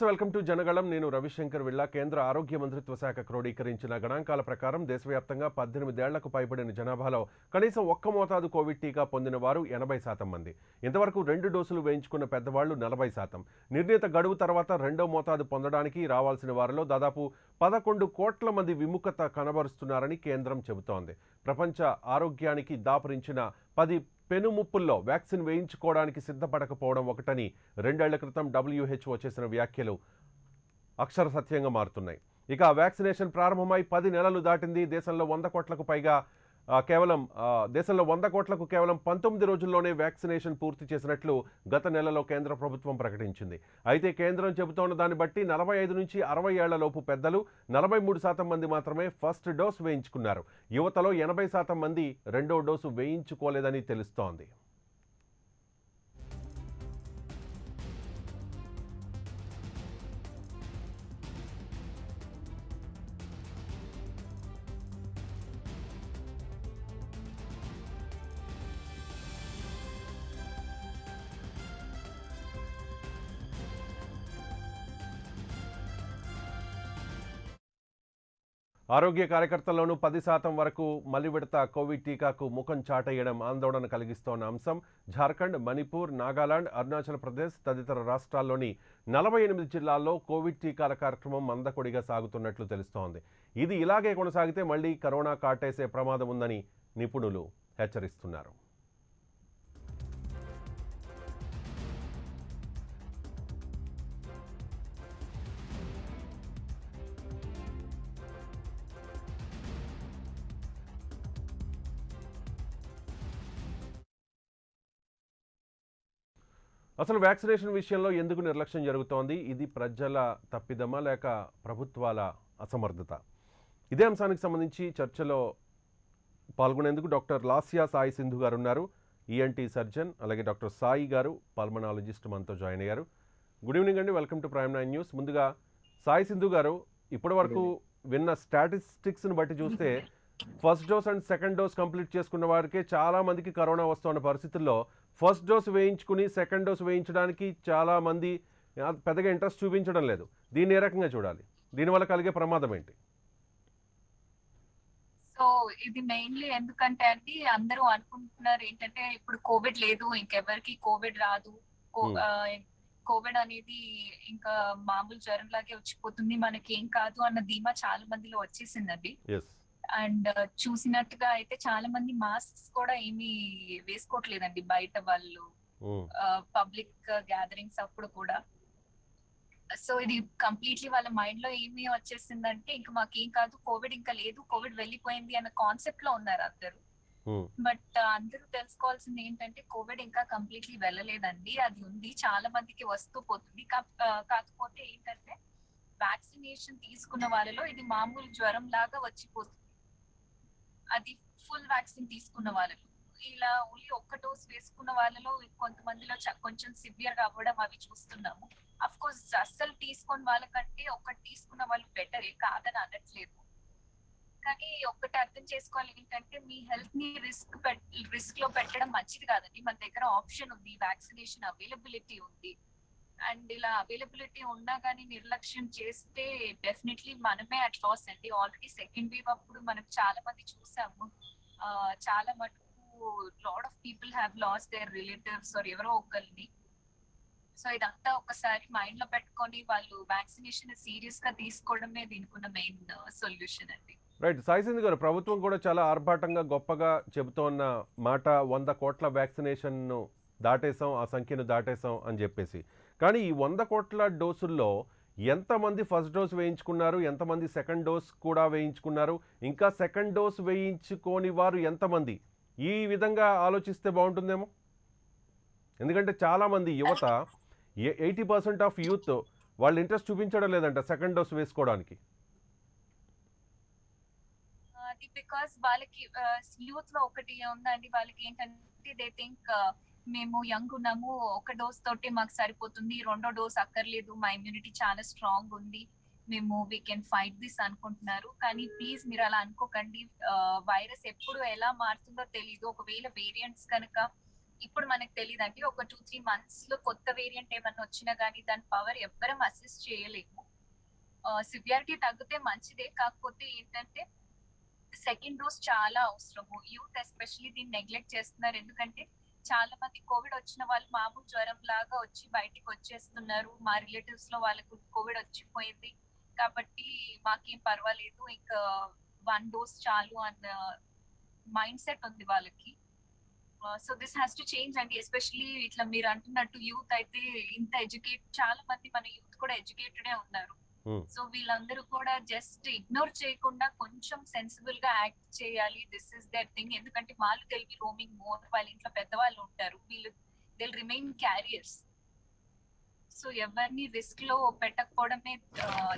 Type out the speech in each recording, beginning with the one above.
Welcome to జనగళం. నేను రవిశంకర్ విళ్ళ. కేంద్ర ఆరోగ్య మంత్రిత్వ శాఖ క్రోడీకరించిన గణాంకాల ప్రకారం దేశవ్యాప్తంగా 18 ఏళ్లకు పైబడిన జనాభాలో కనీసం ఒక్క మోతాదు కోవిడ్ టీకా పొందిన వారు 80% మంది. ఇంతవరకు 2 డోసులు వేయించుకున్న పెద్దవాళ్లు 40%. నిర్ణీత గడువు తర్వాత రెండో మోతాదు పొందడానికి రావాల్సిన వారిలో దాదాపు 11 కోట్ల మంది విముఖత కనబరుస్తున్నారని కేంద్రం చెబుతోంది. ప్రపంచ ఆరోగ్యానికి దాపురించిన 10 పెనుముప్పుల్లో వ్యాక్సిన్ వేయించుకోవడానికి సిద్ధపడకపోవడం ఒకటని 2 ఏళ్ల క్రితం WHO చేసిన వ్యాఖ్యలు అక్షర సత్యంగా మారుతున్నాయి. ఇక వ్యాక్సినేషన్ ప్రారంభమై 10 నెలలు దాటింది. దేశంలో 100 కోట్లకు పైగా కేవలం 19 రోజుల్లోనే వ్యాక్సినేషన్ పూర్తి చేసినట్లు గత నెలలో కేంద్ర ప్రభుత్వం ప్రకటించింది. అయితే కేంద్రం చెబుతోన్న దాన్ని బట్టి 45 నుంచి 60 ఏళ్లలోపు పెద్దలు 43% మంది మాత్రమే ఫస్ట్ డోస్ వేయించుకున్నారు. యువతలో 80% మంది రెండో డోసు వేయించుకోలేదని తెలుస్తోంది. ఆరోగ్య కార్యకర్తల్లోనూ 10% వరకు మలి విడత కోవిడ్ టీకాకు ముఖం చాటేయడం ఆందోళన కలిగిస్తోన్న అంశం. జార్ఖండ్, మణిపూర్, నాగాలాండ్, అరుణాచల్ ప్రదేశ్ తదితర రాష్ట్రాల్లోని 48 జిల్లాల్లో కోవిడ్ టీకాల కార్యక్రమం మందకొడిగా సాగుతున్నట్లు తెలుస్తోంది. ఇది ఇలాగే కొనసాగితే మళ్లీ కరోనా కాటేసే ప్రమాదం ఉందని నిపుణులు హెచ్చరిస్తున్నారు. అసలు వ్యాక్సినేషన్ విషయంలో ఎందుకు నిర్లక్ష్యం జరుగుతోంది? ఇది ప్రజల తప్పిదమా లేక ప్రభుత్వాల అసమర్థత? ఇదే అంశానికి సంబంధించి చర్చలో పాల్గొనేందుకు డాక్టర్ లాస్యా సాయి సింధు గారు ఉన్నారు. ENT surgeon. అలాగే డాక్టర్ సాయి గారు పల్మనాలజిస్ట్ మనతో జాయిన్ అయ్యారు. గుడ్ ఈవినింగ్ అండి. Welcome to prime 9 news. ముందుగా సాయి సింధు గారు, ఇప్పటి వరకు విన్న స్టాటిస్టిక్స్ని బట్టి చూస్తే first dose and second dose complete చేసుకున్న వారికే చాలా మందికి కరోనా వస్తున్న పరిస్థితుల్లో ఫస్ట్ డోస్ వేయించుకుని సెకండ్ డోస్ వేయించడానికి చాలా మంది పెద్దగా ఇంట్రెస్ట్ చూపించడం లేదు. దీన్ని ఏ రకంగా చూడాలి? దీనివల్ల కలిగే ప్రమాదం ఏంటి? సో ఇది మెయిన్లీ ఎందుకంటే అండి, అందరూ అనుకుంటున్నారు ఏంటంటే ఇప్పుడు కోవిడ్ లేదు, ఇంకెవరికి కోవిడ్ రాదు, కోవిడ్ అనేది ఇంకా మామూలు జ్వరం లాగే వచ్చిపోతుంది, మనకి ఏం కాదు అన్న ధీమా చాలా మందిలో వచ్చేసిందండి. అండ్ చూసినట్టుగా అయితే చాలా మంది మాస్క్స్ కూడా ఏమీ వేసుకోవట్లేదండి బయట వాళ్ళు, పబ్లిక్ గ్యాదరింగ్స్ అప్పుడు కూడా. సో ఇది కంప్లీట్లీ వాళ్ళ మైండ్ లో ఏమి వచ్చేసిందంటే ఇంకా మాకేం కాదు, కోవిడ్ ఇంకా లేదు, కోవిడ్ వెళ్ళిపోయింది అన్న కాన్సెప్ట్ లో ఉన్నారు అందరూ. బట్ అందరూ తెలుసుకోవాల్సింది ఏంటంటే కోవిడ్ ఇంకా కంప్లీట్లీ వెళ్ళలేదండి, అది ఉంది, చాలా మందికి వస్తూ పోతుంది. కాకపోతే ఏంటంటే వ్యాక్సినేషన్ తీసుకున్న వాళ్ళలో ఇది మామూలు జ్వరం లాగా వచ్చిపోతుంది. అది ఫుల్ వ్యాక్సిన్ తీసుకున్న వాళ్ళలో. ఇలా ఓన్లీ ఒక్క డోస్ వేసుకున్న వాళ్ళలో కొంతమందిలో కొంచెం సివియర్ గా అవ్వడం అవి చూస్తున్నాము. అఫ్ కోర్స్ అస్సలు తీసుకున్న వాళ్ళకంటే ఒకటి తీసుకున్న వాళ్ళు బెటరే, కాదని అనట్లేదు. కానీ ఒక్కటి అర్థం చేసుకోవాలి ఏంటంటే మీ హెల్త్ ని రిస్క్ లో పెట్టడం మంచిది కాదండి. మన దగ్గర ఆప్షన్ ఉంది, వ్యాక్సినేషన్ అవైలబిలిటీ ఉంది. అండ్ ఇలా అవైలబిలిటీ ఉన్నా కానీ నిర్లక్ష్యం చేస్తే డెఫినెట్లీ మనమే అట్ లాస్ అండి. ఆల్రెడీ సెకండ్ వేవ్ అప్పుడు మనం చాలా మంది చూసాము, చాలా మటుకు lot of people have lost their relatives or ఎవరో ఒకరిని. సో ఇదంతా ఒకసారి మైండ్ లో పెట్టుకొని వాళ్ళు వ్యాక్సినేషన్ సీరియస్ గా తీసుకోవడమే దీనికి ఉన్న మెయిన్ సొల్యూషన్ అండి. రైట్. సాయి సింధు గారు, ప్రభుత్వం కూడా చాలా ఆర్భాటంగా గొప్పగా చెబుతోన్న మాట 100 కోట్ల వ్యాక్సినేషన్ను దాటేసాం, ఆ సంఖ్యను దాటేసాం అని చెప్పేసి. కానీ ఈ 100 కోట్ల డోసుల్లో ఎంతమంది ఫస్ట్ డోస్ వేయించుకున్నారు, ఎంతమంది సెకండ్ డోస్ కూడా వేయించుకున్నారు, ఇంకా సెకండ్ డోస్ వేయించుకోని వారు ఎంతమంది? ఈ విధంగా ఆలోచిస్తే బాగుంటుందేమో. ఎందుకంటే చాలామంది యువత 80% ఆఫ్ యూత్ వాళ్ళు ఇంట్రెస్ట్ చూపించడం లేదంట సెకండ్ డోస్ వేసుకోవడానికి. అది బికాస్ వాళ్ళకి యూత్ లో ఒకటి ఉందండి, వాళ్ళకి ఏంటంటే దే థింక్ మేము యంగ్ ఉన్నాము, ఒక డోస్ తోటి మాకు సరిపోతుంది, రెండో డోస్ అక్కర్లేదు, మా ఇమ్యూనిటీ చాలా స్ట్రాంగ్ ఉంది, మేము వీ కెన్ ఫైట్ దిస్ అనుకుంటున్నారు. కానీ ప్లీజ్ మీరు అలా అనుకోకండి. వైరస్ ఎప్పుడు ఎలా మారుతుందో తెలీదు. ఒకవేళ వేరియంట్స్ కనుక ఇప్పుడు మనకు తెలియదండి. ఒక 2-3 మంత్స్ లో కొత్త వేరియంట్ ఏమన్నా వచ్చినా గానీ దాని పవర్ ఎవ్వరం అసెస్ చేయలేము. సివియారిటీ తగ్గితే మంచిదే. కాకపోతే ఏంటంటే సెకండ్ డోస్ చాలా అవసరము. యూత్ ఎస్పెషల్లీ దీన్ని నెగ్లెక్ట్ చేస్తున్నారు. ఎందుకంటే చాలా మంది కోవిడ్ వచ్చిన వాళ్ళు మామూలు జ్వరం లాగా వచ్చి బయటికి వచ్చేస్తున్నారు. మా రిలేటివ్స్ లో వాళ్ళకు కోవిడ్ వచ్చిపోయింది కాబట్టి మాకేం పర్వాలేదు, ఇంకా 1 డోస్ చాలు అన్న మైండ్ సెట్ ఉంది వాళ్ళకి. So this has to change అండి. ఎస్పెషల్లీ ఇట్లా మీరు అంటున్నట్టు యూత్ అయితే ఇంత చాలా మంది మన యూత్ కూడా ఎడ్యుకేటెడే ఉన్నారు. సో వీళ్ళందరూ కూడా జస్ట్ ఇగ్నోర్ చేయకుండా కొంచెం సెన్సిబుల్ గా యాక్ట్ చేయాలి. This is that thing. ఎందుకంటే వాళ్ళు తెలివి రోమింగ్ మోర్, వాళ్ళ ఇంట్లో పెద్దవాళ్ళు ఉంటారు, వీళ్ళు దిల్ రిమైన్ క్యారియర్స్. సో ఎవరిని రిస్క్ లో పెట్టకపోవడమే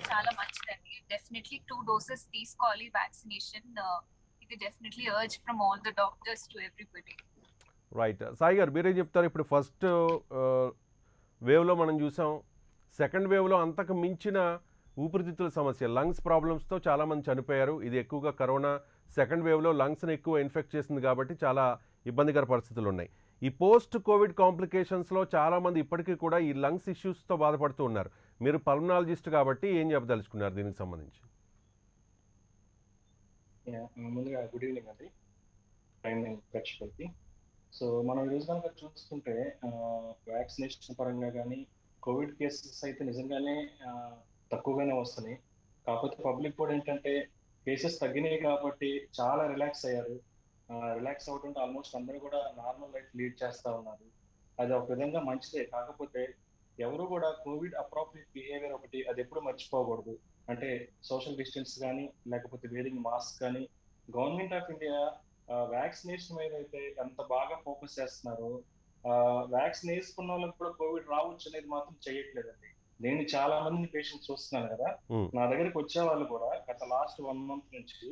చాలా మంచిదండి. డెఫినెట్లీ 2 డోసెస్ తీసుకోవాలి వ్యాక్సినేషన్. ఇది definitely urge from all the doctors to everybody. Right. Sai గారు మీరేం చెప్తారు? ఇప్పుడు ఫస్ట్ వేవ్లో మనం చూసాం, సెకండ్ వేవ్లో అంతకు మించిన ఊపిరితిత్తుల సమస్య, లంగ్స్ ప్రాబ్లమ్స్తో చాలామంది చనిపోయారు. ఇది ఎక్కువగా కరోనా సెకండ్ వేవ్లో లంగ్స్ని ఎక్కువ ఇన్ఫెక్ట్ చేసింది కాబట్టి చాలా ఇబ్బందికర పరిస్థితులు ఉన్నాయి. ఈ పోస్ట్ కోవిడ్ కాంప్లికేషన్స్లో చాలామంది ఇప్పటికీ కూడా ఈ లంగ్స్ ఇష్యూస్తో బాధపడుతూ ఉన్నారు. మీరు పల్మనాలజిస్ట్ కాబట్టి ఏం చెప్పదలుచుకున్నారు దీనికి సంబంధించి? ముందుగా గుడ్ ఈవినింగ్ అండి ప్రైమ్ ప్రేక్షకులకి. సో మనం ఈరోజు కనుక చూసుకుంటే వ్యాక్సినేషన్ పరంగా కానీ కోవిడ్ కేసెస్ అయితే నిజంగానే తక్కువగానే వస్తున్నాయి. కాకపోతే పబ్లిక్ కూడా ఏంటంటే కేసెస్ తగ్గినాయి కాబట్టి చాలా రిలాక్స్ అయ్యారు. రిలాక్స్ అవ్వడంతో ఆల్మోస్ట్ అందరూ కూడా నార్మల్ లైఫ్ లీడ్ చేస్తూ ఉన్నారు. అది ఒక విధంగా మంచిదే. కాకపోతే ఎవరు కూడా కోవిడ్ అప్రోప్రియేట్ బిహేవియర్ ఒకటి అది ఎప్పుడు మర్చిపోకూడదు. అంటే సోషల్ డిస్టెన్స్ కానీ లేకపోతే వేరింగ్ మాస్క్ కానీ గవర్నమెంట్ ఆఫ్ ఇండియా వ్యాక్సినేషన్ మీద అయితే ఎంత బాగా ఫోకస్ చేస్తున్నారో వ్యాక్సిన్ వేసుకున్న వాళ్ళకి కూడా కోవిడ్ రావచ్చు అనేది మాత్రం చేయట్లేదండి. నేను చాలా మంది పేషెంట్స్ చూస్తున్నాను కదా, నా దగ్గరికి వచ్చే వాళ్ళు కూడా గత లాస్ట్ 1 మంత్ నుంచి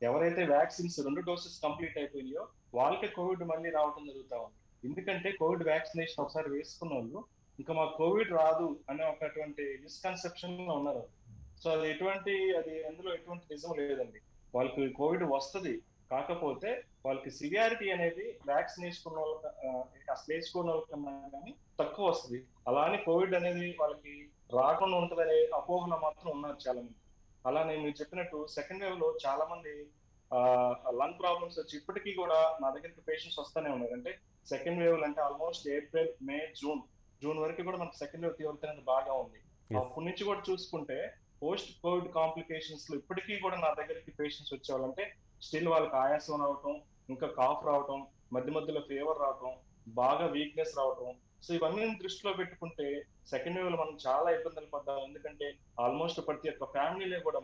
ఎవరైతే వ్యాక్సిన్స్ 2 డోసెస్ కంప్లీట్ అయిపోయినాయో వాళ్ళకే కోవిడ్ మళ్ళీ రావడం జరుగుతా ఉంది. ఎందుకంటే కోవిడ్ వ్యాక్సినేషన్ ఒకసారి వేసుకున్న వాళ్ళు ఇంకా మాకు కోవిడ్ రాదు అనే ఒకటువంటి మిస్కన్సెప్షన్ లో ఉన్నారు. సో అది అందులో ఎటువంటి నిజం లేదండి. వాళ్ళకి కోవిడ్ వస్తుంది, కాకపోతే వాళ్ళకి సివియారిటీ అనేది వ్యాక్సిన్ వేసుకున్న వాళ్ళకి అసలు వేసుకున్న వాళ్ళకన్నా కానీ తక్కువ వస్తుంది. అలానే కోవిడ్ అనేది వాళ్ళకి రాకుండా ఉంటుందనే అపోహలో మాత్రం ఉన్నారు చాలా మంది. అలానే మీరు చెప్పినట్టు సెకండ్ వేవ్ లో చాలా మంది లంగ్ ప్రాబ్లమ్స్ వచ్చి ఇప్పటికీ కూడా నా దగ్గరికి పేషెంట్స్ వస్తూనే ఉన్నారు. అంటే సెకండ్ వేవ్ అంటే ఆల్మోస్ట్ ఏప్రిల్, మే, జూన్ వరకు కూడా మనకు సెకండ్ వేవ్ తీవ్రత అనేది బాగా ఉంది. అప్పటి నుంచి కూడా చూసుకుంటే పోస్ట్ కోవిడ్ కాంప్లికేషన్స్ లో ఇప్పటికీ కూడా నా దగ్గరికి పేషెంట్స్ వచ్చేవాళ్ళంటే స్టిల్ వాళ్ళకి ఆయాసం రావటం, ఇంకా కాఫ్ రావటం, మధ్య మధ్యలో ఫీవర్ రావటం, బాగా వీక్నెస్ రావటం. సో ఇవన్నీ దృష్టిలో పెట్టుకుంటే సెకండ్ వేవ్ లో మనం చాలా ఇబ్బందులు పడ్డాం. ఎందుకంటే ఆల్మోస్ట్ ప్రతి ఒక్క ఫ్యామిలీలో కూడా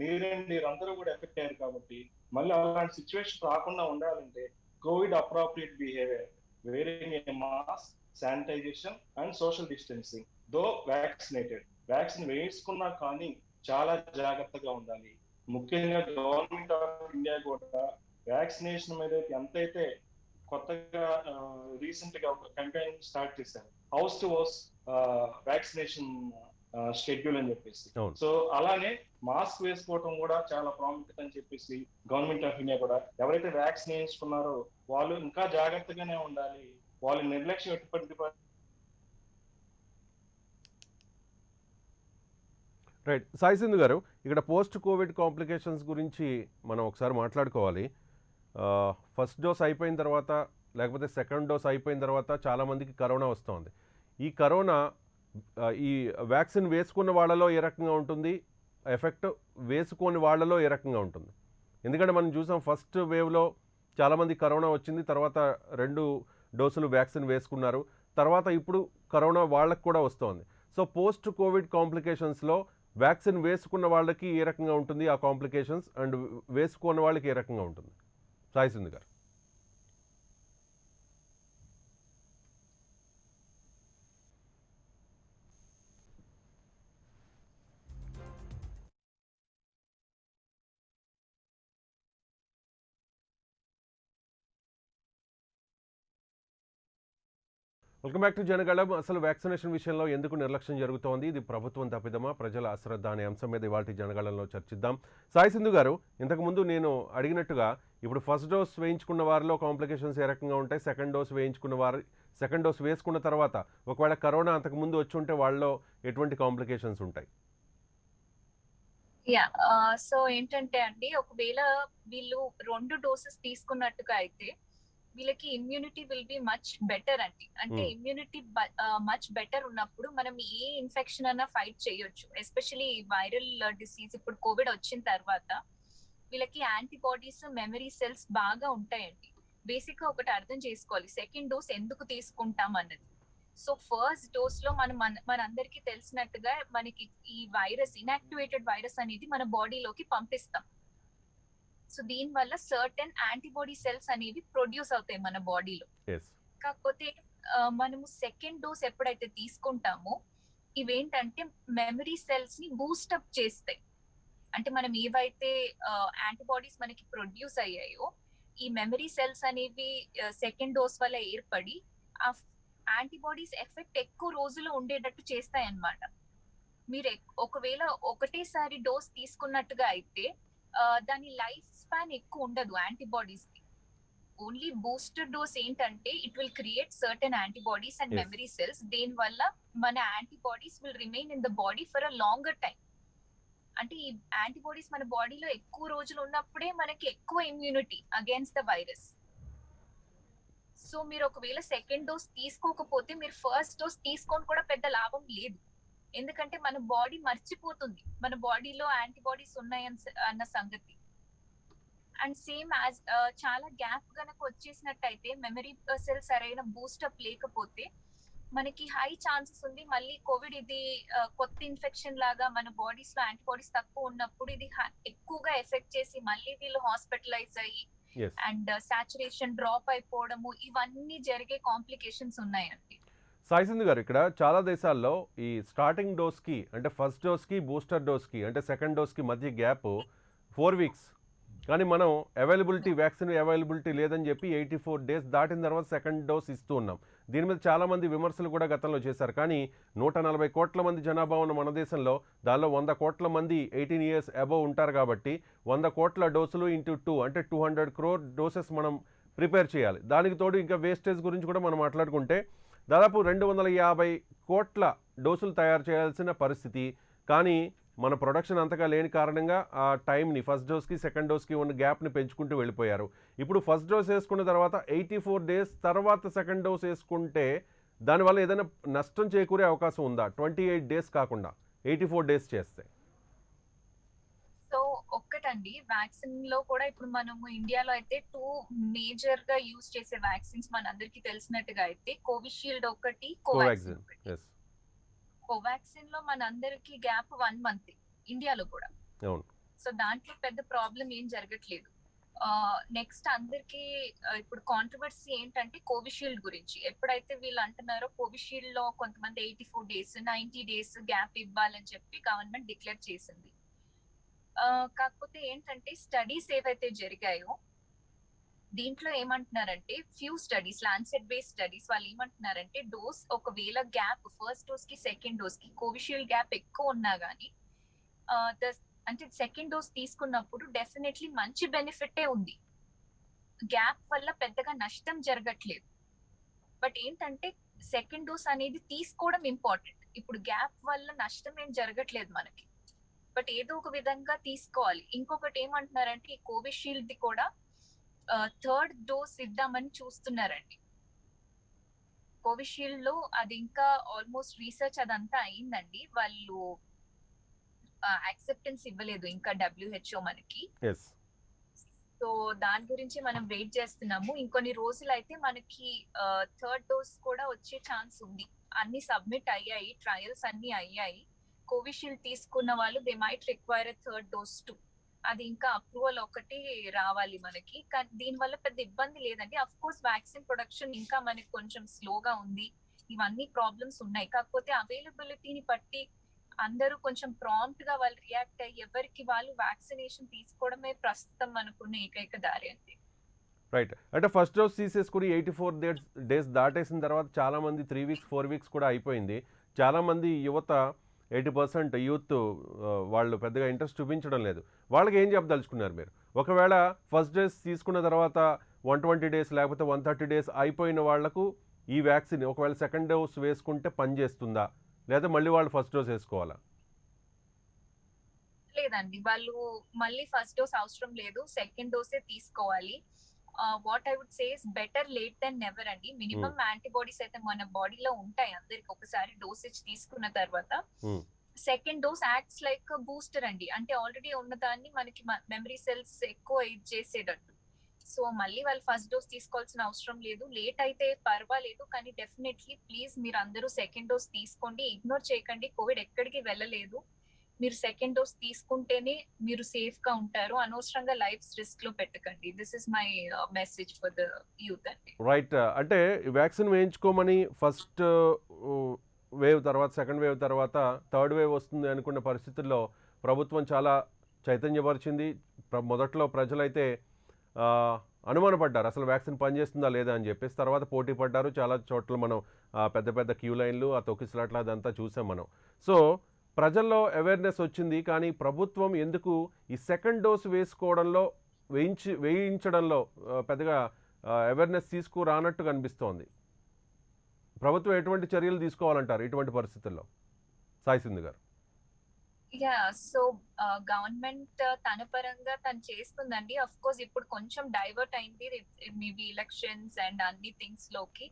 మీరందరూ కూడా ఎఫెక్ట్ అయ్యారు. కాబట్టి మళ్ళీ అలాంటి సిచ్యువేషన్ రాకుండా ఉండాలంటే Covid appropriate behaviour, wearing a mask, sanitisation and social distancing, though vaccinated, vaccine వేసుకున్నా కానీ చాలా జాగ్రత్తగా ఉండాలి. ముఖ్యంగా గవర్నమెంట్ ఆఫ్ ఇండియా కూడా వ్యాక్సినేషన్ మీద ఎంతైతే కొత్తగా రీసెంట్ గా ఒక క్యాంపెయిన్ స్టార్ట్ చేశారు, house to house vaccination schedule అని చెప్పేసి. సో అలానే మాస్క్ వేసుకోవడం కూడా చాలా ప్రాముఖ్యత అని చెప్పేసి గవర్నమెంట్ ఆఫ్ ఇండియా కూడా ఎవరైతే వ్యాక్సిన్ వేసుకున్నారో వాళ్ళు ఇంకా జాగ్రత్తగానే ఉండాలి. వాళ్ళు నిర్లక్ష్యం ఎటువంటి. రైట్. సాయి సింధు గారు, ఇక్కడ పోస్ట్ కోవిడ్ కాంప్లికేషన్స్ గురించి మనం ఒకసారి మాట్లాడుకోవాలి. ఫస్ట్ డోస్ అయిపోయిన తర్వాత లేకపోతే సెకండ్ డోస్ అయిపోయిన తర్వాత చాలామందికి కరోనా వస్తుంది. ఈ కరోనా ఈ వ్యాక్సిన్ వేసుకున్న వాళ్ళలో ఏ రకంగా ఉంటుంది, ఎఫెక్ట్ వేసుకోని వాళ్ళలో ఏ రకంగా ఉంటుంది? ఎందుకంటే మనం చూసాం ఫస్ట్ వేవ్లో చాలామంది కరోనా వచ్చింది, తర్వాత 2 డోసులు వ్యాక్సిన్ వేసుకున్నారు, తర్వాత ఇప్పుడు కరోనా వాళ్ళకు కూడా వస్తుంది. సో పోస్ట్ కోవిడ్ కాంప్లికేషన్స్లో వ్యాక్సిన్ వేసుకున్న వాళ్ళకి ఏ రకంగా ఉంటుంది ఆ కాంప్లికేషన్స్, అండ్ వేసుకున్న వాళ్ళకి ఏ రకంగా ఉంటుంది? సాయి సింధు గారు. Welcome back to Janagalam. అసలు వ్యాక్సినేషన్ విషయంలో ఎందుకు నిర్లక్ష్యం జరుగుతోంది, ఇది ప్రభుత్వం తప్పిదమా, ప్రజల అశ్రద్ధ అనే అంశం మీద ఇవాళ జనగళంలో చర్చిద్దాం. సాయి సింధు గారు, ఇంతకుముందు నేను అడిగినట్టుగా ఇప్పుడు ఫస్ట్ డోస్ వేయించుకున్న వారిలో కాంప్లికేషన్స్ ఏ రకంగా ఉంటాయి, సెకండ్ డోస్ వేయించుకున్న వారు సెకండ్ డోస్ వేసుకున్న తర్వాత ఒకవేళ కరోనా అంతకుముందు వచ్చి ఉంటే వాళ్ళలో ఎటువంటి కాంప్లికేషన్స్ ఉంటాయి? యా సో ఏంటంటే అండి, ఒకవేళ వీళ్ళు 2 డోసెస్ తీసుకున్నట్టుగా అయితే వీళ్ళకి immunity will be much better అండి. అంటే ఇమ్యూనిటీ మచ్ బెటర్ ఉన్నప్పుడు మనం ఏ ఇన్ఫెక్షన్ అన్నా ఫైట్ చేయొచ్చు. ఎస్పెషలీ వైరల్ డిసీజ్ ఇప్పుడు కోవిడ్ వచ్చిన తర్వాత వీళ్ళకి యాంటీబాడీస్, మెమరీ సెల్స్ బాగా ఉంటాయండి. బేసిక్ గా ఒకటి అర్థం చేసుకోవాలి, సెకండ్ డోస్ ఎందుకు తీసుకుంటాం అన్నది. సో ఫస్ట్ డోస్ లో మనందరికీ తెలిసినట్టుగా మనకి ఈ వైరస్, ఇన్యాక్టివేటెడ్ వైరస్ అనేది మన బాడీలోకి పంపిస్తాం. సో దీని వల్ల సర్టెన్ యాంటీబాడీ సెల్స్ అనేవి ప్రొడ్యూస్ అవుతాయి మన బాడీలో. కాకపోతే మనము సెకండ్ డోస్ ఎప్పుడైతే తీసుకుంటామో ఇవేంటంటే మెమరీ సెల్స్ ని బూస్టప్ చేస్తాయి. అంటే మనం ఏవైతే యాంటీబాడీస్ మనకి ప్రొడ్యూస్ అయ్యాయో ఈ మెమరీ సెల్స్ అనేవి సెకండ్ డోస్ వల్ల ఏర్పడి ఆ యాంటీబాడీస్ ఎఫెక్ట్ ఎక్కువ రోజులు ఉండేటట్టు చేస్తాయి అన్నమాట. మీరు ఒకవేళ ఒకటేసారి డోస్ తీసుకున్నట్టుగా అయితే దాని లైఫ్ స్పాన్ ఎక్కువ ఉండదు యాంటీబాడీస్ కి. ఓన్లీ బూస్టర్ డోస్ ఏంటంటే it will create certain antibodies and memory cells. దేని వల్ల మన antibodies will remain in the body for a longer time. అంటే ఈ యాంటీబాడీస్ మన బాడీలో ఎక్కువ రోజులు ఉన్నప్పుడే మనకి ఎక్కువ immunity against the virus. So మీరు ఒకవేళ సెకండ్ డోస్ తీసుకోకపోతే మీరు ఫస్ట్ డోస్ తీసుకొని కూడా పెద్ద లాభం లేదు. ఎందుకంటే మన బాడీ మర్చిపోతుంది మన బాడీలో యాంటీబాడీస్ అన్న సంగతి. అండ్ సేమ్ యాజ్ చాలా గ్యాప్ గనక వచ్చేసినట్టయితే మెమరీ సెల్ సరైన బూస్టప్ లేకపోతే మనకి హై ఛాన్సెస్ ఉంది మళ్ళీ కోవిడ్ ఇది కొత్త ఇన్ఫెక్షన్ లాగా మన బాడీస్ లో యాంటీబాడీస్ తక్కువ ఉన్నప్పుడు ఇది ఎక్కువగా ఎఫెక్ట్ చేసి మళ్ళీ వీళ్ళు హాస్పిటలైజ్ అయ్యి అండ్ సాచురేషన్ డ్రాప్ అయిపోవడము ఇవన్నీ జరిగే కాంప్లికేషన్స్ ఉన్నాయండి. సాయి సింధు గారు, ఇక్కడ చాలా దేశాల్లో ఈ స్టార్టింగ్ డోస్కి అంటే ఫస్ట్ డోస్కి బూస్టర్ డోస్కి అంటే సెకండ్ డోస్కి మధ్య గ్యాప్ 4 వీక్స్. కానీ మనం వ్యాక్సిన్ అవైలబిలిటీ లేదని చెప్పి 84 డేస్ దాటిన తర్వాత సెకండ్ డోస్ ఇస్తూ ఉన్నాం. దీని మీద చాలామంది విమర్శలు కూడా గతంలో చేశారు. కానీ 140 కోట్ల మంది జనాభా ఉన్న మన దేశంలో దానిలో 100 కోట్ల మంది 18 years అబవ్ ఉంటారు కాబట్టి 100 కోట్ల డోసులు ఇంటూ 2 అంటే 200 crore డోసెస్ మనం ప్రిపేర్ చేయాలి. దానికి తోడు ఇంకా వేస్టేజ్ గురించి కూడా మనం మాట్లాడుకుంటే దాదాపు 250 కోట్ల డోసులు తయారు చేయాల్సిన పరిస్థితి. కానీ మన ప్రొడక్షన్ అంతగా లేని కారణంగా ఆ టైంని ఫస్ట్ డోస్కి సెకండ్ డోస్కి ఉన్న గ్యాప్ని పెంచుకుంటూ వెళ్ళిపోయారు. ఇప్పుడు ఫస్ట్ డోస్ వేసుకున్న తర్వాత 84 డేస్ తర్వాత సెకండ్ డోస్ వేసుకుంటే దానివల్ల ఏదైనా నష్టం చేకూరే అవకాశం ఉందా? 28 డేస్ కాకుండా 84 డేస్ చేస్తే. సో ఒక్కటండి, వ్యాక్సిన్ లో కూడా ఇప్పుడు మనము ఇండియాలో అయితే 2 మేజర్ గా యూజ్ చేసే వ్యాక్సిన్స్ మనందరికీ తెలిసినట్టుగా అయితే కోవిషీల్డ్ ఒకటి, కోవాక్సిన్ ఒకటి. కోవాక్సిన్ లో మనందరికి గ్యాప్ 1 month ఇండియాలో కూడా. సో దాంట్లో పెద్ద ప్రాబ్లం ఏం జరగట్లేదు. నెక్స్ట్ అందరికి ఇప్పుడు కాంట్రవర్సీ ఏంటంటే కోవిషీల్డ్ గురించి. ఎప్పుడైతే వీళ్ళు అంటున్నారో కోవిషీల్డ్ లో కొంతమంది 84 days 90 days గ్యాప్ ఇవ్వాలని చెప్పి గవర్నమెంట్ డిక్లేర్ చేసింది. కాకపోతే ఏంటంటే స్టడీస్ ఏవైతే జరిగాయో దీంట్లో ఏమంటున్నారంటే few studies, Lancet based studies, వాళ్ళు ఏమంటున్నారంటే డోస్ ఒకవేళ గ్యాప్ ఫస్ట్ డోస్ కి సెకండ్ డోస్ కి కోవిషీల్డ్ గ్యాప్ ఎక్కువ ఉన్నా గానీ అంటే సెకండ్ డోస్ తీసుకున్నప్పుడు డెఫినెట్లీ మంచి బెనిఫిటే ఉంది. గ్యాప్ వల్ల పెద్దగా నష్టం జరగట్లేదు. బట్ ఏంటంటే సెకండ్ డోస్ అనేది తీసుకోవడం ఇంపార్టెంట్. ఇప్పుడు గ్యాప్ వల్ల నష్టం ఏం జరగట్లేదు మనకి, బట్ ఏదో ఒక విధంగా తీసుకోవాలి. ఇంకొకటి ఏమంటున్నారంటే ఈ కోవిషీల్డ్ ది కూడా 3rd డోస్ ఇద్దామని చూస్తున్నారండి. కోవిషీల్డ్ లో అది ఇంకా ఆల్మోస్ట్ రీసెర్చ్ అదంతా అయిందండి, వాళ్ళు యాక్సెప్టెన్స్ ఇవ్వలేదు ఇంకా WHO మనకి. సో దాని గురించి మనం వెయిట్ చేస్తున్నాము. ఇంకొన్ని రోజులు అయితే మనకి 3rd డోస్ కూడా వచ్చే ఛాన్స్ ఉంది. అన్ని సబ్మిట్ అయ్యాయి, ట్రయల్స్ అన్ని అయ్యాయి. కోవిషీల్డ్ తీసుకున్న వాళ్ళు they might require 3rd dose to. అది ఇంకా అప్రూవల్ ఒకటి రావాలి మనకి. కానీ దీనివల్ల పెద్ద ఇబ్బంది లేదండి. అఫ్ కోర్స్ వ్యాక్సిన్ ప్రొడక్షన్ ఇంకా మనకి కొంచెం స్లోగా ఉంది, ఇవన్నీ ప్రాబ్లమ్స్ ఉన్నాయి. కాకపోతే అవైలబిలిటీని బట్టి అందరూ కొంచెం ప్రాంప్ట్ గా వాళ్ళు రియాక్ట్ అయ్యి ఎవరికి వాళ్ళు వ్యాక్సినేషన్ తీసుకోవడమే ప్రస్తుతం అనుకున్న ఏకైక దారి అండి. రైట్. అంటే ఫస్ట్ డోస్ తీసేసుకొని 84 డేస్ దాటేసిన తర్వాత చాలామంది 3 వీక్స్ 4 వీక్స్ కూడా అయిపోయింది. చాలామంది యువత 80% యూత్ వాళ్ళు పెద్దగా ఇంట్రెస్ట్ చూపించడం లేదు. వాళ్ళకి ఏం చెప్పదలుచుకున్నారు మీరు? ఒకవేళ ఫస్ట్ డోస్ తీసుకున్న తర్వాత 120 డేస్ లేకపోతే 130 డేస్ అయిపోయిన వాళ్లకు ఈ వ్యాక్సిన్ ఒకవేళ సెకండ్ డోస్ వేసుకుంటే పనిచేస్తుందా? లేదా మళ్ళీ వాళ్ళు ఫస్ట్ డోస్ వేసుకోవాలా? లేదండి, వాళ్ళు మళ్ళీ ఫస్ట్ డోస్ అవసరం లేదు, సెకండ్ డోసే తీసుకోవాలి. What I would say is better late than never అండి. మినిమం యాంటీబాడీస్ అయితే మన బాడీలో ఉంటాయి అందరికి ఒకసారి డోసేజ్ తీసుకున్న తర్వాత. Second dose acts like booster అండి, అంటే ఆల్రెడీ ఉన్నదాన్ని మనకి మెమరీ సెల్స్ ఎక్కువ ఇది చేసేటట్టు. సో మళ్ళీ వాళ్ళు ఫస్ట్ డోస్ తీసుకోవాల్సిన అవసరం లేదు. లేట్ అయితే పర్వాలేదు, కానీ డెఫినెట్లీ ప్లీజ్ మీరు అందరూ సెకండ్ డోస్ తీసుకోండి. ఇగ్నోర్ చేయకండి, కోవిడ్ ఎక్కడికి వెళ్ళలేదు. మీరు సెకండ్ డోస్ తీసుకుంటేనే మీరు సేఫ్ గా ఉంటారు. అనవసరంగా లైఫ్ రిస్క్ లో పెట్టకండి. This is my message for the youth అండి. రైట్. అంటే వ్యాక్సిన్ వేయించుకోమని ఫస్ట్ వేవ్ తర్వాత సెకండ్ వేవ్ తర్వాత థర్డ్ వేవ్ వస్తుంది అనుకున్న పరిస్థితుల్లో ప్రభుత్వం చాలా చైతన్యపరిచింది. మొదట్లో ప్రజలైతే అనుమానపడ్డారు అసలు వ్యాక్సిన్ పనిచేస్తుందా లేదా అని చెప్పేసి. తర్వాత పోటీ పడ్డారు. చాలా చోట్ల మనం పెద్ద పెద్ద క్యూ లైన్లు ఆ తొక్కిసలాట్లు అదంతా చూసాం మనం. సో ప్రజల్లో అవేర్నెస్ వచ్చింది, కానీ ప్రభుత్వం ఎందుకు ఈ సెకండ్ డోస్ వేసుకోవడంలో వేయించడంలో పెద్దగా అవేర్నెస్ తీసుకురానట్టు కనిపిస్తోంది. ప్రభుత్వం ఎటువంటి చర్యలు తీసుకోవాలంటారు ఇటువంటి పరిస్థితుల్లో? సాయి సింధు గారు. యా, సో గవర్నమెంట్ తన పరంగా తను చేస్తుందండి. అఫ్ కోర్స్ ఇప్పుడు కొంచెం డైవర్ట్ అయింది మేబీ ఎలక్షన్స్ అండ్ అన్ని థింగ్స్ లోకి.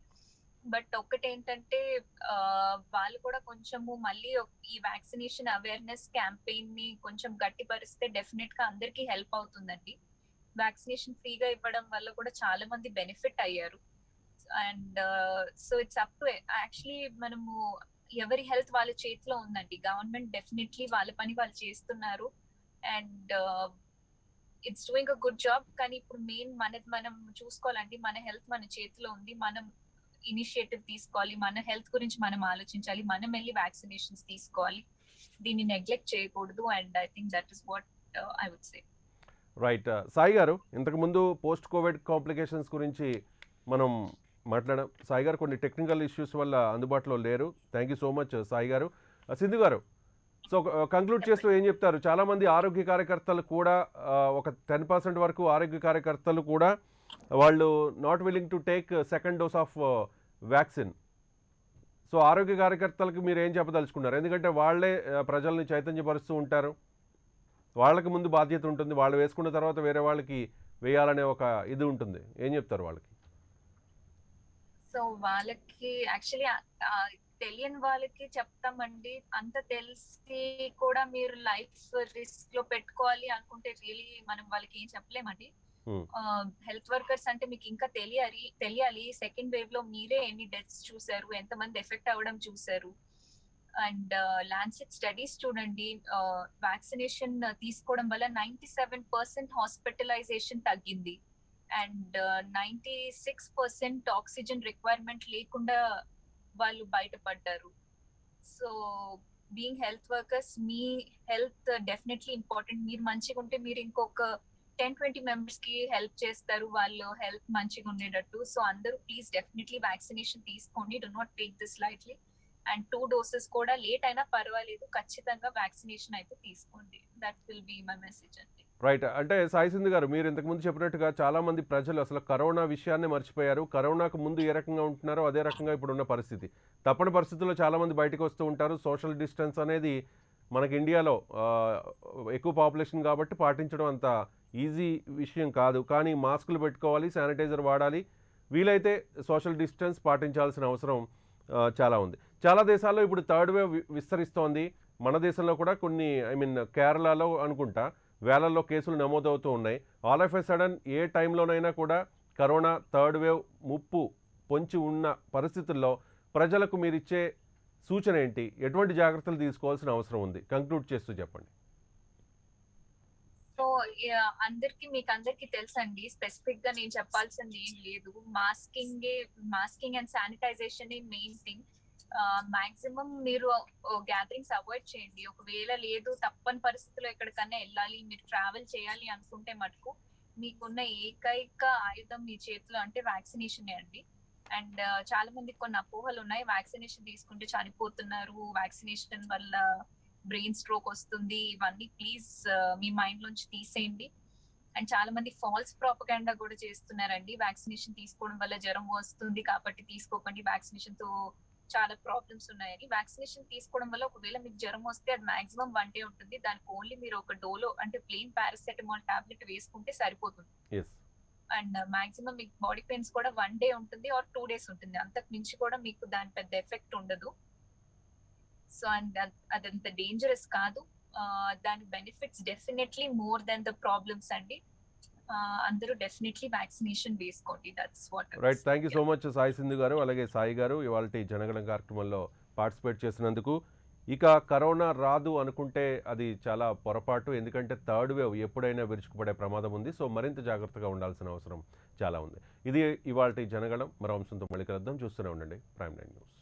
బట్ ఒకటేంటంటే వాళ్ళు కూడా కొంచెము మళ్ళీ ఈ వ్యాక్సినేషన్ అవేర్నెస్ క్యాంపెయిన్ ని కొంచెం గట్టిపరిస్తే డెఫినెట్ గా అందరికీ హెల్ప్ అవుతుందండి. వ్యాక్సినేషన్ ఫ్రీగా ఇవ్వడం వల్ల కూడా చాలా మంది బెనిఫిట్ అయ్యారు. And so it's up to actually మనము ఎవరి హెల్త్ వాళ్ళ చేతిలో ఉందండి. గవర్నమెంట్ డెఫినెట్లీ వాళ్ళ పని వాళ్ళు చేస్తున్నారు and it's doing a good job. కానీ ఇప్పుడు మెయిన్ మనది మనం చూసుకోవాలండి. మన హెల్త్ మన చేతిలో ఉంది. మనం ఇనిషియేటివ్ తీసుకోవాలి. మన హెల్త్ గురించి మనం ఆలోచించాలి. మనం వెళ్ళి వ్యాక్సినేషన్స్ తీసుకోవాలి. దీన్ని నెగ్లెక్ట్ చేయకూడదు. And I think that is what I would say. Right. Sai గారు, ఇంతకుముందు పోస్ట్ కోవిడ్ కాంప్లికేషన్స్ గురించి మనం మాట్లాడాం. సాయి గారు కొన్ని టెక్నికల్ ఇష్యూస్ వల్ల అందుబాటులో లేరు. Thank you so much Sai గారు. సింధు గారు, సో కంక్లూడ్ చేస్తూ ఏం చెప్తారు? చాలామంది ఆరోగ్య కార్యకర్తలు కూడా ఒక 10% వరకు ఆరోగ్య కార్యకర్తలు కూడా వాళ్ళు not willing to take second dose of vaccine. So ఆరోగ్య కార్యకర్తలకు మీరు ఏం చెప్పదలుచుకున్నారు? ఎందుకంటే వాళ్ళే ప్రజల్ని చైతన్యపరుస్తూ ఉంటారు. వాళ్ళకి ముందు బాధ్యత ఉంటుంది. వాళ్ళు వేసుకున్న తర్వాత వేరే వాళ్ళకి వేయాలనే ఒక ఇది ఉంటుంది. ఏం చెప్తారు వాళ్ళకి? సో వాళ్ళకి యాక్చువల్లీ తెలియని వాళ్ళకి చెప్తామండి. అంత తెలిసి కూడా మీరు లైఫ్ రిస్క్ లో పెట్టుకోవాలి అనుకుంటే రియలీ మనం వాళ్ళకి ఏం చెప్పలేమండి. హెల్త్ వర్కర్స్ అంటే మీకు ఇంకా తెలియాలి సెకండ్ వేవ్ లో మీరే ఎన్ని డెత్స్ చూసారు, ఎంతమంది ఎఫెక్ట్ అవ్వడం చూసారు. అండ్ లాన్సెట్ స్టడీస్ చూడండి, వ్యాక్సినేషన్ తీసుకోవడం వల్ల 97% హాస్పిటలైజేషన్ తగ్గింది అండ్ 96% ఆక్సిజన్ రిక్వైర్మెంట్ లేకుండా వాళ్ళు బయటపడ్డారు. సో బీయింగ్ హెల్త్ వర్కర్స్, మీ హెల్త్ డెఫినెట్లీ ఇంపార్టెంట్. మీరు మంచిగా ఉంటే మీరు ఇంకొక 10-20 మెంబర్స్ కి హెల్ప్ చేస్తారు వాళ్ళు హెల్త్ మంచిగా ఉండేటట్టు. సో అందరూ ప్లీజ్ డెఫినెట్లీ వ్యాక్సినేషన్ తీసుకోండి. Do not take this lightly. And 2 doses కూడా లేట్ అయినా పర్వాలేదు, ఖచ్చితంగా వ్యాక్సినేషన్ అయితే తీసుకోండి. That will be my message అండి. రైట్. అంటే సాయి సింధు గారు, మీరు ఇంతకుముందు చెప్పినట్టుగా చాలామంది ప్రజలు అసలు కరోనా విషయాన్ని మర్చిపోయారు. కరోనాకు ముందు ఏ రకంగా ఉంటున్నారో అదే రకంగా ఇప్పుడున్న పరిస్థితి. తప్పని పరిస్థితుల్లో చాలామంది బయటకు వస్తూ ఉంటారు. సోషల్ డిస్టెన్స్ అనేది మనకి ఇండియాలో ఎక్కువ పాపులేషన్ కాబట్టి పాటించడం అంత ఈజీ విషయం కాదు. కానీ మాస్కులు పెట్టుకోవాలి, శానిటైజర్ వాడాలి, వీలైతే సోషల్ డిస్టెన్స్ పాటించాల్సిన అవసరం చాలా ఉంది. చాలా దేశాల్లో ఇప్పుడు థర్డ్ వేవ్ విస్తరిస్తోంది. మన దేశంలో కూడా కొన్ని కేరళలో అనుకుంటా వేలల్లో కేసులు నమోదవుతూ ఉన్నాయి. ఆల్ ఆఫ్ ఎ సడన్ ఏ టైంలోనైనా కూడా కరోనా థర్డ్ వేవ్ ముప్పు పొంచి ఉన్న పరిస్థితుల్లో ప్రజలకు మీరిచ్చే సూచన ఏంటి? ఎటువంటి జాగ్రత్తలు తీసుకోవాల్సిన అవసరం ఉంది? కంక్లూడ్ చేస్తూ చెప్పండి. సో మీకు అందరికి తెలుసండి, స్పెసిఫిక్ గా నేను చెప్పాల్సింది ఏం లేదు. Masking and sanitisation main thing. Maximum మీరు గ్యాదరింగ్స్ అవాయిడ్ చేయండి. ఒకవేళ లేదు తప్పని పరిస్థితుల్లో ఎక్కడికన్నా వెళ్ళాలి, మీరు ట్రావెల్ చేయాలి అనుకుంటే మటుకు మీకున్న ఏకైక ఆయుధం మీ చేతిలో అంటే వ్యాక్సినేషన్ అండి. అండ్ చాలా మందికి కొన్ని అపోహలు ఉన్నాయి. వ్యాక్సినేషన్ తీసుకుంటే చనిపోతున్నారు, వ్యాక్సినేషన్ వల్ల బ్రెయిన్ స్ట్రోక్ వస్తుంది, ఇవన్నీ ప్లీజ్ మీ మైండ్ లోంచి తీసేయండి. అండ్ చాలా మంది ఫాల్స్ ప్రాపగాండా కూడా చేస్తున్నారండి. వ్యాక్సినేషన్ తీసుకోవడం వల్ల జ్వరం వస్తుంది కాబట్టి తీసుకోకండి, వ్యాక్సినేషన్ తో చాలా ప్రాబ్లమ్స్ ఉన్నాయని. వ్యాక్సినేషన్ తీసుకోవడం వల్ల ఒకవేళ మీకు జ్వరం వస్తే అది మాక్సిమం 1 డే ఉంటుంది. దానికి ఓన్లీ మీరు ఒక డోలో అంటే ప్లెయిన్ పారాసెటమాల్ టాబ్లెట్ వేసుకుంటే సరిపోతుంది. ఎస్. అండ్ మాక్సిమం మీకు బాడీ పెయిన్స్ కూడా 1 డే ఉంటుంది ఆర్ 2 డేస్ ఉంటుంది. అంతకు మించి కూడా మీకు దాని పెద్ద ఎఫెక్ట్ ఉండదు. సో అండ్ అదంత డేంజరస్ కాదు. దాని benefits definitely more than the problems అండి. అందరూ డెఫినెట్లీ వ్యాక్సినేషన్ వేసుకోండి. That's what. Right. Thank you so much Sai Sindhu గారు, అలాగే సాయి గారు ఇవాళ జనగణం కార్యక్రమంలో పార్టిసిపేట్ చేసినందుకు. ఇక కరోనా రాదు అనుకుంటే అది చాలా పొరపాటు. ఎందుకంటే థర్డ్ వేవ్ ఎప్పుడైనా విరుచుకుపడే ప్రమాదం ఉంది. సో మరింత జాగ్రత్తగా ఉండాల్సిన అవసరం చాలా ఉంది. ఇది ఇవాళ జనగణం. మరో అంశంతో మళ్ళీ కలుద్దాం. చూస్తూనే ఉండండి ప్రైమ్ 9 న్యూస్.